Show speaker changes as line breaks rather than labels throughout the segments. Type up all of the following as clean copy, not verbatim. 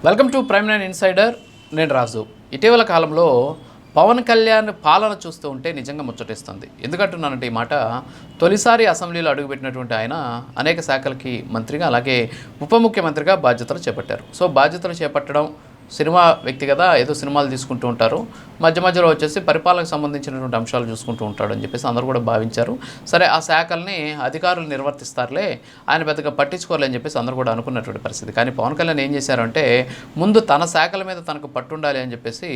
Welcome to prime nine insider. నేను రాజు. ఇటీవల కాలంలో పవన్ కళ్యాణ్ పాలన చూస్తూ ఉంటే నిజంగా ముచ్చటిస్తుంది. ఎందుకంటున్నానంటే ఈ మాట, తొలిసారి అసెంబ్లీలో అడుగుపెట్టినటువంటి ఆయన అనేక శాఖలకి మంత్రిగా, అలాగే ఉప ముఖ్యమంత్రిగా బాధ్యతలు చేపట్టారు. సో బాధ్యతలు చేపట్టడం, సినిమా వ్యక్తి కదా, ఏదో సినిమాలు తీసుకుంటూ ఉంటారు, మధ్య మధ్యలో వచ్చేసి పరిపాలనకు సంబంధించినటువంటి అంశాలు చూసుకుంటూ ఉంటాడు అని చెప్పేసి అందరూ కూడా భావించారు. సరే, ఆ శాఖల్ని అధికారులు నిర్వర్తిస్తారులే, ఆయన పెద్దగా పట్టించుకోవాలని చెప్పేసి అందరూ కూడా అనుకున్నటువంటి పరిస్థితి. కానీ పవన్ కళ్యాణ్ ఏం చేశారంటే, ముందు తన శాఖల మీద తనకు పట్టుండాలి అని చెప్పేసి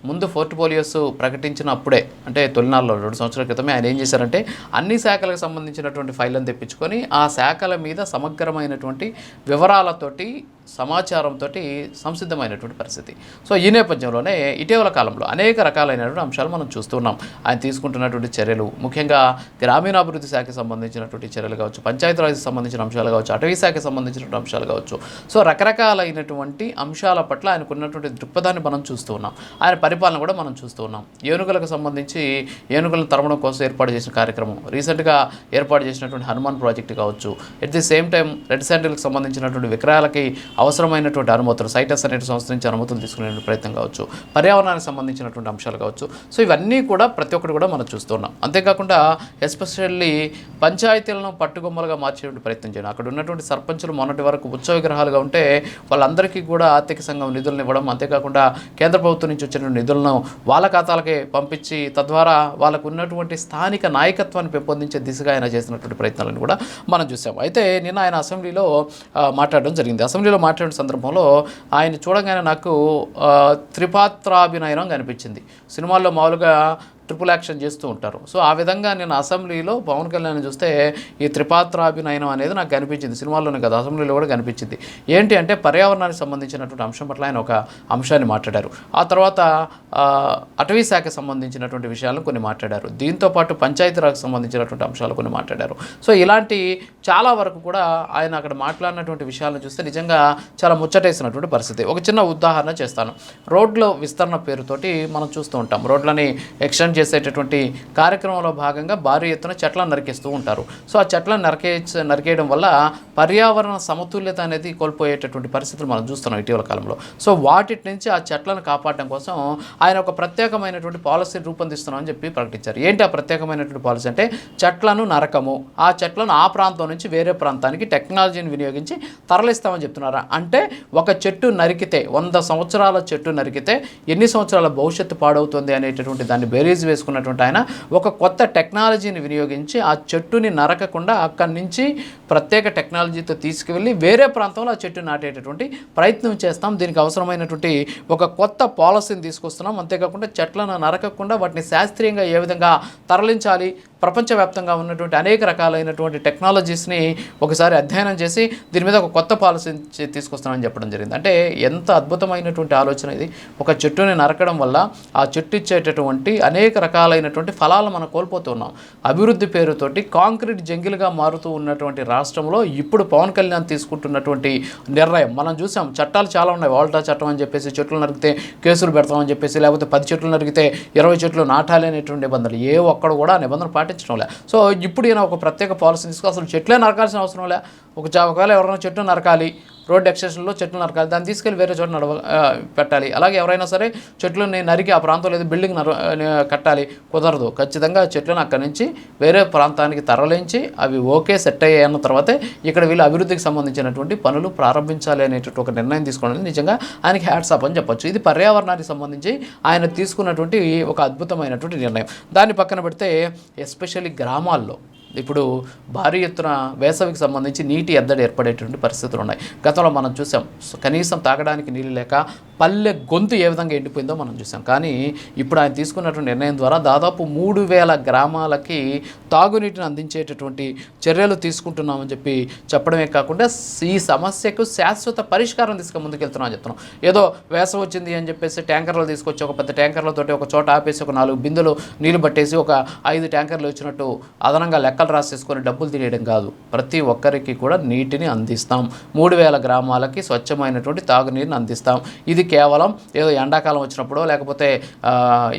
ముందు పోర్ట్ఫోలియోస్ ప్రకటించినప్పుడే, అంటే తొలినాళ్ళలో 2 సంవత్సరాల క్రితమే ఆయన ఏం చేశారంటే, అన్ని శాఖలకు సంబంధించినటువంటి ఫైళ్ళను తెప్పించుకొని ఆ శాఖల మీద సమగ్రమైనటువంటి వివరాలతోటి, సమాచారంతో సంసిద్ధమైనటువంటి పరిస్థితి. సో ఈ నేపథ్యంలోనే ఇటీవల కాలంలో అనేక రకాలైనటువంటి అంశాలు మనం చూస్తున్నాం. ఆయన తీసుకుంటున్నటువంటి చర్యలు, ముఖ్యంగా గ్రామీణాభివృద్ధి శాఖకి సంబంధించినటువంటి చర్యలు కావచ్చు, పంచాయతీరాజ్కి సంబంధించిన అంశాలు కావచ్చు, అటవీ శాఖకి సంబంధించినటువంటి అంశాలు కావచ్చు. సో రకరకాలైనటువంటి అంశాల పట్ల ఆయనకున్నటువంటి దృక్పథాన్ని మనం చూస్తూ ఉన్నాం. ఆయన పరిపాలన కూడా మనం చూస్తూ ఉన్నాం. ఏనుగులకు సంబంధించి ఏనుగులను తరమడం కోసం ఏర్పాటు చేసిన కార్యక్రమం, రీసెంట్గా ఏర్పాటు చేసినటువంటి హనుమాన్ ప్రాజెక్టు కావచ్చు, at the same time red శాండిల్కి సంబంధించినటువంటి విక్రయాలకి అవసరమైనటువంటి అనుమతులు, సైటస్ అనే సంస్థ నుంచి అనుమతులు తీసుకునే ప్రయత్నం కావచ్చు, పర్యావరణానికి సంబంధించినటువంటి అంశాలు కావచ్చు. సో ఇవన్నీ కూడా ప్రతి ఒక్కటి కూడా మనం చూస్తున్నాం. అంతేకాకుండా ఎస్పెషల్లీ పంచాయతీలను పట్టుగొమ్మలుగా మార్చేటువంటి ప్రయత్నం చేయడం, అక్కడ ఉన్నటువంటి సర్పంచులు మొన్నటి వరకు ఉత్సవ విగ్రహాలుగా ఉంటే వాళ్ళందరికీ కూడా ఆర్థిక సంఘం నిధులను ఇవ్వడం, అంతేకాకుండా కేంద్ర ప్రభుత్వం నుంచి వచ్చినటువంటి నిధులను వాళ్ళ ఖాతాలకే పంపించి తద్వారా వాళ్ళకు ఉన్నటువంటి స్థానిక నాయకత్వాన్ని పెంపొందించే దిశగా ఆయన చేసినటువంటి ప్రయత్నాలను కూడా మనం చూసాం. అయితే నిన్న ఆయన అసెంబ్లీలో మాట్లాడడం జరిగింది. అసెంబ్లీలో మాట్లాడిన సందర్భంలో ఆయన చూడగానే నాకు త్రిపాత్రాభినయం కనిపించింది. సినిమాల్లో మామూలుగా ట్రిపుల్ యాక్షన్ చేస్తూ ఉంటారు. సో ఆ విధంగా నేను అసెంబ్లీలో పవన్ కళ్యాణ్ చూస్తే ఈ త్రిపాత్రాభినయం అనేది నాకు కనిపించింది. సినిమాల్లోనే కదా, అసెంబ్లీలో కూడా కనిపించింది. ఏంటి అంటే, పర్యావరణానికి సంబంధించినటువంటి అంశం పట్ల ఆయన ఒక అంశాన్ని మాట్లాడారు. ఆ తర్వాత అటవీ శాఖకు సంబంధించినటువంటి విషయాలను కొన్ని మాట్లాడారు. దీంతోపాటు పంచాయతీరాజ్కి సంబంధించినటువంటి అంశాలు కొన్ని మాట్లాడారు. సో ఇలాంటి చాలా వరకు కూడా ఆయన అక్కడ మాట్లాడినటువంటి విషయాలను చూస్తే నిజంగా చాలా ముచ్చటేసినటువంటి పరిస్థితి. ఒక చిన్న ఉదాహరణ చేస్తాను. రోడ్ల విస్తరణ పేరుతోటి మనం చూస్తూ ఉంటాం. రోడ్లని ఎక్స్టెండ్ చేసేటటువంటి కార్యక్రమంలో భాగంగా భారీ ఎత్తున చెట్లను నరికేస్తూ ఉంటారు. సో ఆ చెట్లను నరికేయడం వల్ల పర్యావరణ సమతుల్యత అనేది కోల్పోయేటటువంటి పరిస్థితులు మనం చూస్తున్నాం ఇటీవల కాలంలో. సో వాటి నుంచి ఆ చెట్లను కాపాడడం కోసం ఆయన ఒక ప్రత్యేకమైనటువంటి పాలసీని రూపొందిస్తున్నామని చెప్పి ప్రకటించారు. ఏంటి ఆ ప్రత్యేకమైనటువంటి పాలసీ అంటే, చెట్లను నరకము, ఆ చెట్లను ఆ ప్రాంతం నుంచి వేరే ప్రాంతానికి టెక్నాలజీని వినియోగించి తరలిస్తామని చెప్తున్నారు. అంటే ఒక చెట్టు నరికితే, 100 సంవత్సరాల చెట్టు నరికితే ఎన్ని సంవత్సరాల భవిష్యత్తు పాడవుతుంది అనేటటువంటి దాన్ని బేరీజ్ వేసుకున్నటువంటి ఆయన ఒక కొత్త టెక్నాలజీని వినియోగించి ఆ చెట్టుని నరకకుండా అక్కడి నుంచి ప్రత్యేక టెక్నాలజీతో తీసుకువెళ్ళి వేరే ప్రాంతంలో ఆ చెట్టు నాటేటటువంటి ప్రయత్నం చేస్తాం. దీనికి అవసరమైనటువంటి ఒక కొత్త పాలసీని తీసుకొస్తున్నాం. అంతేకాకుండా చెట్లను నరకకుండా వాటిని శాస్త్రీయంగా ఏ విధంగా తరలించాలి, ప్రపంచవ్యాప్తంగా ఉన్నటువంటి అనేక రకాలైనటువంటి టెక్నాలజీస్ని ఒకసారి అధ్యయనం చేసి దీని మీద ఒక కొత్త పాలసీ తీసుకొస్తామని చెప్పడం జరిగింది. అంటే ఎంత అద్భుతమైనటువంటి ఆలోచన ఇది. ఒక చెట్టుని నరకడం వల్ల ఆ చెట్టు ఇచ్చేటటువంటి అనేక రకాలైనటువంటి ఫలాలు మనం కోల్పోతున్నాం. అభివృద్ధి పేరుతోటి కాంక్రీట్ జంగిల్గా మారుతూ ఉన్నటువంటి రాష్ట్రంలో ఇప్పుడు పవన్ కళ్యాణ్ తీసుకుంటున్నటువంటి నిర్ణయం మనం చూసాం. చట్టాలు చాలా ఉన్నాయి. వాల్టా చట్టం అని చెప్పేసి, చెట్లు నరికితే కేసులు పెడతామని చెప్పేసి, లేకపోతే 10 చెట్లు నరికితే 20 చెట్లు నాటాలి అనేటువంటి నిబంధనలు, ఏ ఒక్కడు కూడా నిబంధనలు పాటించడం లే. సో ఇప్పుడు ఈయన ఒక ప్రత్యేక పాలసీ తీసుకు, అసలు చెట్లే నరకాల్సిన అవసరం లే. ఒకవేళ ఎవరైనా చెట్టు నరకాలి, రోడ్ ఎక్స్టెన్షన్లో చెట్లు నరకాలి, దాన్ని తీసుకెళ్ళి వేరే చోట పెట్టాలి. అలాగే ఎవరైనా సరే చెట్లని నరికి ఆ ప్రాంతంలో ఏదో బిల్డింగ్ కట్టాలి, కుదరదు. ఖచ్చితంగా చెట్లను అక్కడి నుంచి వేరే ప్రాంతానికి తరలించి అవి ఓకే సెట్ అయ్యాయన్న తర్వాతే ఇక్కడ వీళ్ళు అభివృద్ధికి సంబంధించినటువంటి పనులు ప్రారంభించాలి అనేటువంటి ఒక నిర్ణయం తీసుకోవడం నిజంగా ఆయనకి హ్యాట్స్ ఆఫ్ అని చెప్పొచ్చు. ఇది పర్యావరణానికి సంబంధించి ఆయన తీసుకున్నటువంటి ఒక అద్భుతమైనటువంటి నిర్ణయం. దాన్ని పక్కన పెడితే ఎస్పెషల్లీ గ్రామాల్లో ఇప్పుడు భారీ ఎత్తున వేసవికి సంబంధించి నీటి ఎద్దడి ఏర్పడేటువంటి పరిస్థితులు ఉన్నాయి. గతంలో మనం చూసాం, కనీసం తాగడానికి నీళ్ళు లేక పల్లె గొంతు ఏ విధంగా ఎండిపోయిందో మనం చూసాం. కానీ ఇప్పుడు ఆయన తీసుకున్నటువంటి నిర్ణయం ద్వారా దాదాపు 3000 గ్రామాలకి తాగునీటిని అందించేటటువంటి చర్యలు తీసుకుంటున్నామని చెప్పి చెప్పడమే కాకుండా ఈ సమస్యకు శాశ్వత పరిష్కారం ముందుకెళ్తున్నామని చెప్తున్నాం. ఏదో వేసవి వచ్చింది అని చెప్పేసి ట్యాంకర్లు తీసుకొచ్చి ఒక పెద్ద ట్యాంకర్లతోటి ఒక చోట ఆపేసి ఒక 4 బిందెలు నీళ్లు పట్టేసి ఒక 5 ట్యాంకర్లు వచ్చినట్టు అదనంగా లెక్కలు సంతకాలు రాసేసుకొని డబ్బులు తినేయడం కాదు, ప్రతి ఒక్కరికి కూడా నీటిని అందిస్తాం. 3000 గ్రామాలకి స్వచ్ఛమైనటువంటి తాగునీరుని అందిస్తాం. ఇది కేవలం ఏదో ఎండాకాలం వచ్చినప్పుడో లేకపోతే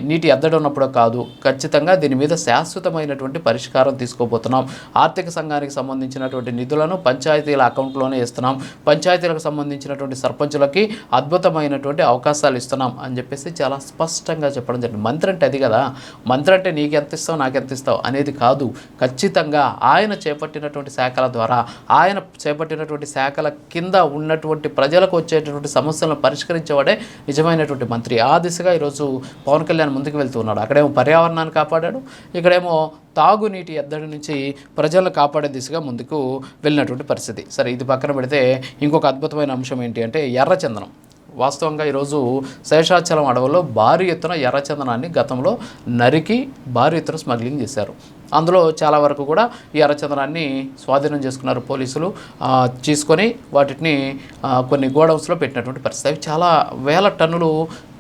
నీటి ఎద్దడి ఉన్నప్పుడో కాదు, ఖచ్చితంగా దీని మీద శాశ్వతమైనటువంటి పరిష్కారం తీసుకోబోతున్నాం. ఆర్థిక సంఘానికి సంబంధించినటువంటి నిధులను పంచాయతీల అకౌంట్లోనే ఇస్తున్నాం. పంచాయతీలకు సంబంధించినటువంటి సర్పంచులకి అద్భుతమైనటువంటి అవకాశాలు ఇస్తున్నాం అని చెప్పేసి చాలా స్పష్టంగా చెప్పడం జరిగింది. మంత్రి అంటే అది కదా, మంత్రి అంటే నీకెంత ఇస్తావు నాకెంత ఇస్తావు అనేది కాదు. ఖచ్చితంగా ఆయన చేపట్టినటువంటి శాఖల ద్వారా, ఆయన చేపట్టినటువంటి శాఖల కింద ఉన్నటువంటి ప్రజలకు వచ్చేటటువంటి సమస్యలను పరిష్కరించేవాడే నిజమైనటువంటి మంత్రి. ఆ దిశగా ఈరోజు పవన్ కళ్యాణ్ ముందుకు వెళ్తూ ఉన్నాడు. అక్కడేమో పర్యావరణాన్ని కాపాడాడు, ఇక్కడేమో తాగునీటి ఎద్దడి నుంచి ప్రజలను కాపాడే దిశగా ముందుకు వెళ్ళినటువంటి పరిస్థితి. సరే, ఇది పక్కన పెడితే ఇంకొక అద్భుతమైన అంశం ఏంటి అంటే ఎర్రచందనం. వాస్తవంగా ఈరోజు శేషాచలం అడవుల్లో భారీ ఎత్తున ఎర్రచందనాన్ని గతంలో నరికి భారీ ఎత్తున స్మగ్లింగ్ చేశారు. అందులో చాలా వరకు కూడా ఈ ఎర్రచందనాన్ని స్వాధీనం చేసుకున్నారు పోలీసులు. తీసుకొని వాటిని కొన్ని గోడౌన్స్లో పెట్టినటువంటి పరిస్థితి. అవి చాలా వేల టన్నులు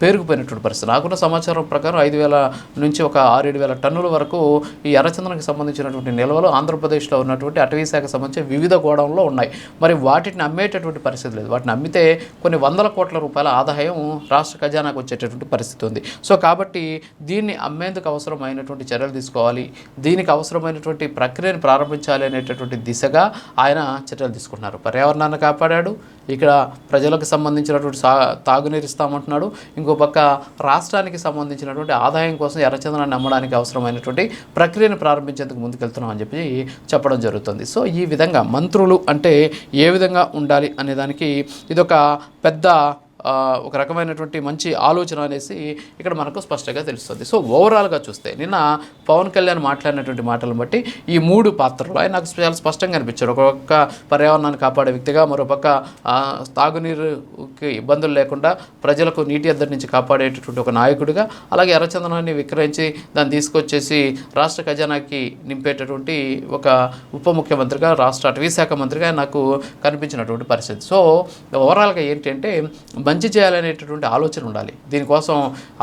పేరుకుపోయినటువంటి పరిస్థితి. నాకున్న సమాచారం ప్రకారం 5000 నుంచి ఒక 6-7 టన్నుల వరకు ఈ ఎర్రచందనానికి సంబంధించినటువంటి నిల్వలు ఆంధ్రప్రదేశ్లో ఉన్నటువంటి అటవీ శాఖకు సంబంధించి వివిధ గోడౌన్లో ఉన్నాయి. మరి వాటిని అమ్మేటటువంటి పరిస్థితి లేదు. వాటిని అమ్మితే కొన్ని వందల కోట్ల రూపాయల ఆదాయం రాష్ట్ర ఖజానాకు వచ్చేటటువంటి పరిస్థితి ఉంది. సో కాబట్టి దీన్ని అమ్మేందుకు అవసరమైనటువంటి చర్యలు తీసుకోవాలి, దీనికి అవసరమైనటువంటి ప్రక్రియను ప్రారంభించాలి అనేటటువంటి దిశగా ఆయన చర్యలు తీసుకుంటున్నారు. పర్యావరణాన్ని కాపాడాడు, ఇక్కడ ప్రజలకు సంబంధించినటువంటి తాగునీరు ఇస్తామంటున్నాడు, ఇంకో పక్క రాష్ట్రానికి సంబంధించినటువంటి ఆదాయం కోసం ఎర్రచందనాన్ని అమ్మడానికి అవసరమైనటువంటి ప్రక్రియను ప్రారంభించేందుకు ముందుకెళ్తున్నాం అని చెప్పి చెప్పడం జరుగుతుంది. సో ఈ విధంగా మంత్రులు అంటే ఏ విధంగా ఉండాలి అనేదానికి ఇదొక పెద్ద ఒక రకమైనటువంటి మంచి ఆలోచన అనేసి ఇక్కడ మనకు స్పష్టంగా తెలుస్తుంది. సో ఓవరాల్గా చూస్తే నిన్న పవన్ కళ్యాణ్ మాట్లాడినటువంటి మాటలను బట్టి ఈ 3 పాత్రలు ఆయన నాకు చాలా స్పష్టంగా అనిపించారు. ఒక పక్క పర్యావరణాన్ని కాపాడే వ్యక్తిగా, మరోపక్క తాగునీరుకి ఇబ్బందులు లేకుండా ప్రజలకు నీటి ఎద్దడి నుంచి కాపాడేటటువంటి ఒక నాయకుడిగా, అలాగే ఎర్రచందనాన్ని విక్రయించి దాన్ని తీసుకొచ్చేసి రాష్ట్ర ఖజానాకి నింపేటటువంటి ఒక ఉప ముఖ్యమంత్రిగా, రాష్ట్ర అటవీ శాఖ మంత్రిగా నాకు కనిపించినటువంటి పరిస్థితి. సో ఓవరాల్గా ఏంటంటే మంచి చేయాలనేటటువంటి ఆలోచన ఉండాలి. దీనికోసం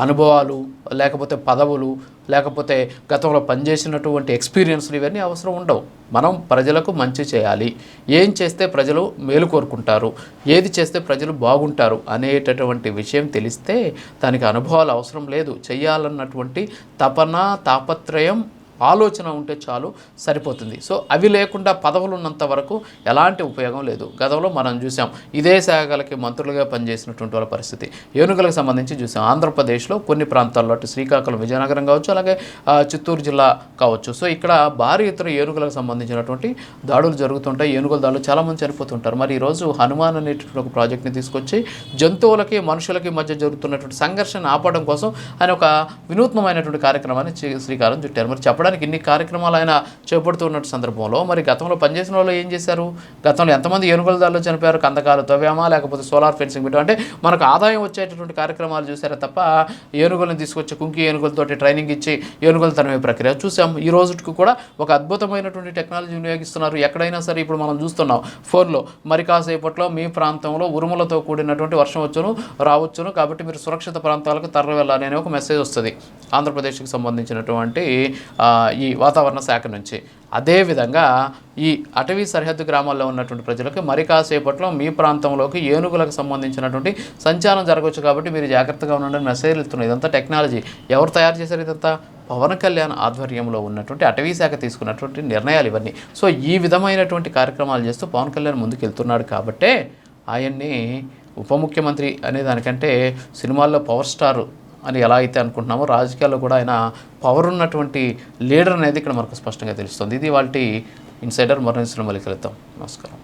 అనుభవాలు లేకపోతే పదవులు లేకపోతే గతంలో పనిచేసినటువంటి ఎక్స్పీరియన్స్లు ఇవన్నీ అవసరం ఉండవు. మనం ప్రజలకు మంచి చేయాలి, ఏం చేస్తే ప్రజలు మేలు కోరుకుంటారు, ఏది చేస్తే ప్రజలు బాగుంటారు అనేటటువంటి విషయం తెలిస్తే దానికి అనుభవాలు అవసరం లేదు. చేయాలన్నటువంటి తపన, తాపత్రయం, ఆలోచన ఉంటే చాలు, సరిపోతుంది. సో అవి లేకుండా పదవులు ఉన్నంత వరకు ఎలాంటి ఉపయోగం లేదు. గతంలో మనం చూసాం ఇదే శాఖలకి మంత్రులుగా పనిచేసినటువంటి వాళ్ళ పరిస్థితి. ఏనుగులకు సంబంధించి చూసాం. ఆంధ్రప్రదేశ్లో కొన్ని ప్రాంతాల్లో అటు శ్రీకాకుళం, విజయనగరం కావచ్చు, అలాగే చిత్తూరు జిల్లా కావచ్చు. సో ఇక్కడ భారీ ఎత్తున ఏనుగులకు సంబంధించినటువంటి దాడులు జరుగుతుంటాయి. ఏనుగుల దాడులు చాలామంది చనిపోతుంటారు. మరి ఈరోజు హనుమాన్ అనేటువంటి ఒక ప్రాజెక్ట్ని తీసుకొచ్చి జంతువులకి మనుషులకి మధ్య జరుగుతున్నటువంటి సంఘర్షణ ఆపడం కోసం ఆయన ఒక వినూత్నమైనటువంటి కార్యక్రమాన్ని శ్రీకారం చుట్టారు. మరి చెప్పడానికి ఇన్ని కార్యక్రమాలు ఆయన చేపడుతూ ఉన్న సందర్భంలో మరి గతంలో పనిచేసిన వాళ్ళు ఏం చేశారు? గతంలో ఎంతమంది ఏనుగుల దాడిలో చనిపోయారు? కందకాలు తవ్వామా, లేకపోతే సోలార్ ఫెన్సింగ్ పెట్టాం, అంటే మనకు ఆదాయం వచ్చేటటువంటి కార్యక్రమాలు చూసారా తప్ప ఏనుగులను తీసుకొచ్చి కుంకి ఏనుగులతోటి ట్రైనింగ్ ఇచ్చి ఏనుగులు తనమే ప్రక్రియ చూసాం. ఈ రోజుకి కూడా ఒక అద్భుతమైనటువంటి టెక్నాలజీ వినియోగిస్తున్నారు. ఎక్కడైనా సరే ఇప్పుడు మనం చూస్తున్నాం ఫోన్లో మరి కాసేపట్లో మీ ప్రాంతంలో ఉరుములతో కూడినటువంటి వర్షం రావచ్చును, కాబట్టి మీరు సురక్షిత ప్రాంతాలకు తరలి వెళ్ళాలి అనే ఒక మెసేజ్ వస్తుంది ఆంధ్రప్రదేశ్కి సంబంధించినటువంటి ఈ వాతావరణ శాఖ నుంచి. అదేవిధంగా ఈ అటవీ సరిహద్దు గ్రామాల్లో ఉన్నటువంటి ప్రజలకు మరి కాసేపట్లో మీ ప్రాంతంలోకి ఏనుగులకు సంబంధించినటువంటి సంచారం జరగవచ్చు, కాబట్టి మీరు జాగ్రత్తగా ఉండండి మెసేజ్ ఇస్తున్నాయి. ఇదంతా టెక్నాలజీ ఎవరు తయారు చేశారు? ఇదంతా పవన్ కళ్యాణ్ ఆధ్వర్యంలో ఉన్నటువంటి అటవీ శాఖ తీసుకున్నటువంటి నిర్ణయాలు ఇవన్నీ. సో ఈ విధమైనటువంటి కార్యక్రమాలు చేస్తూ పవన్ కళ్యాణ్ ముందుకు వెళ్తున్నాడు కాబట్టే ఆయన్ని ఉప ముఖ్యమంత్రి అనే దానికంటే సినిమాల్లో పవర్ స్టార్ అని ఎలా అయితే అనుకుంటున్నామో రాజకీయాల్లో కూడా ఆయన పవర్ ఉన్నటువంటి లీడర్ అనేది ఇక్కడ మనకు స్పష్టంగా తెలుస్తుంది. ఇది వాళ్ళ ఇన్సైడర్. మరో మళ్ళీ కలుద్దాం. నమస్కారం.